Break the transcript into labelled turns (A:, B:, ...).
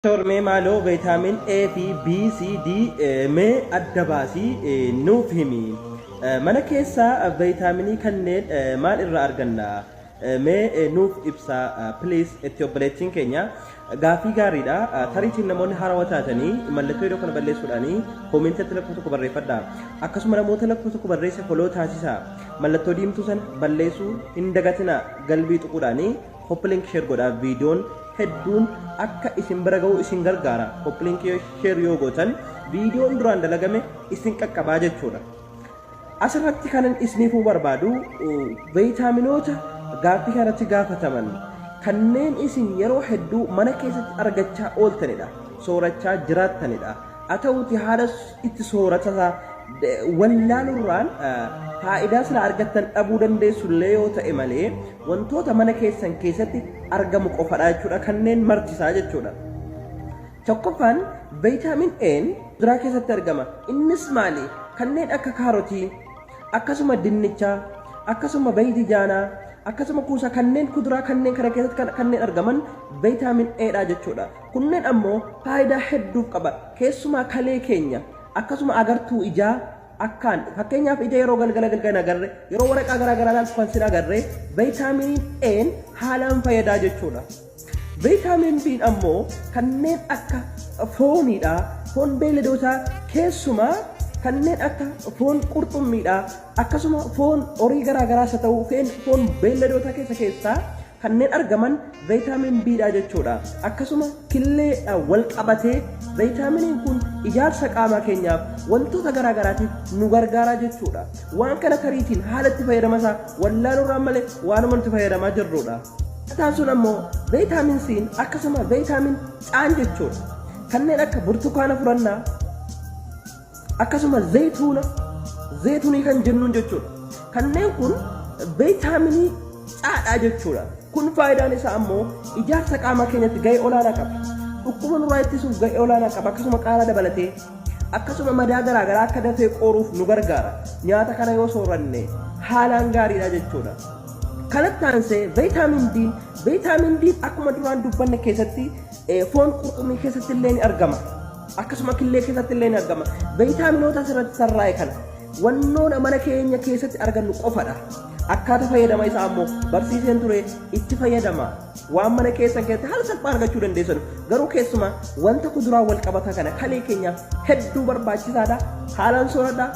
A: में मालो vitamin A fi B C D में अद्दबासी नूफ हिमी मन केसा विटामिनी कन्नेन माल irraa arganna में नूफ ibsa please itti obboleettiin keenya gaafii gaariidha tariitiin namoonni haarawaa taatanii mallattoo yeroo kana balleessuudhaanii koomentatti lakkoo tokko barreeffadha akkasuma namoota lakkoo tokko barreesse foloo taasisaa mallattoo diimtuu sana balleessuu hin dagatina galbii tuquudhaanii hoppilink share godhaa viidiyoon hedduun akka isin bira ga'u isin gargaara hoppilink share yoo gootan viidiyoon duraan dalagame isin qaqqabaa jechuudha asirratti kanan isiniifuu barbaadu viitaaminoota gaaffii kanatti gaafataman kanneen isin yeroo hedduu mana keessatti argachaa ooltanidha soorachaa jiraattanidha ata'uuti haala itti sooratasaa wallaalurraan faayidaa sila argattan dhabuu dandeessullee yoo ta'e malee wantoota mana keessan keessatti argamu qofadha jechuudha kanneen martisaa jechuudha tokkoffaan viitaamin A kuduraa keessatti argama innis maali kanneen akka kaarotii akkasuma dinnichaa akkasuma baaydijaanaa akkasuma kuusa kanneen kuduraa kanneen kana keessatti kanneen argaman viitaamin A dha jechuudha kunneen ammoo faayidaa hedduu qaba keessumaa kalee keenya akkasuma agartuu ijaa akkaan fakkeenyaaf ija yeroo galgala agarre yeroo waraqaa garaagaraa laalfansin agarre viitaamin A haalaan fayyadaa jechuudha viitaamin B ammoo kanneen akka fooniidha foon beeladootaa keessumaa kanneen akka foon qurxummiidha akkasuma foon horii garaagaraas haa ta'u foon beeladootaa keessaa kanneen argaman viitaamin B dha jechuudha akkasuma killee wal qabatee viitaaminiin kun ijaarsa qaamaa keenyaaf wantoota garaagaraatiif nu gargaara jechuudha waan kana tariitiin haalatti fayyadamasaa wallaalurraan malee waanuma nuti fayyadamaa jirrudha taasisuun ammoo viitaamin C akkasuma viitaamin C jechuudha kanneen akka burtukaana furannaa akkasuma zayituunii kan jennuun jechuudha kanneen kun viitaaminii C dha jechuudha kun faayidaan isaa ammoo ijaarsa qaamaa keenyatti ga'ee olaanaa qaba dhukkuba nurraa ittisuuf ga'ee olaanaa qaba akkasuma qaala dabalatee akkasuma madaa garaagaraa akka dafee qoruuf nu gargaara nyaata kana yoo sooranne haalaan gaariidha jechuudha kanatti aansee viitaamin D akkuma duraan dubbanne keessatti foon qurxummii keessatti illee ni argama akkasuma killee keessatti illee ni argama viitaaminoota asirratti sarraa'e kana wannoon mana keenya keessatti argannu qofadha akkaataa fayyadama isaa ammoo barsiiseen ture itti fayyadama waan mana keessan keessatti haala salphaa argachuu dandeessan garuu keessumaa wanta kuduraa wal qabata kana kalee keenyaaf hedduu barbaachisaadha haalaan sooradha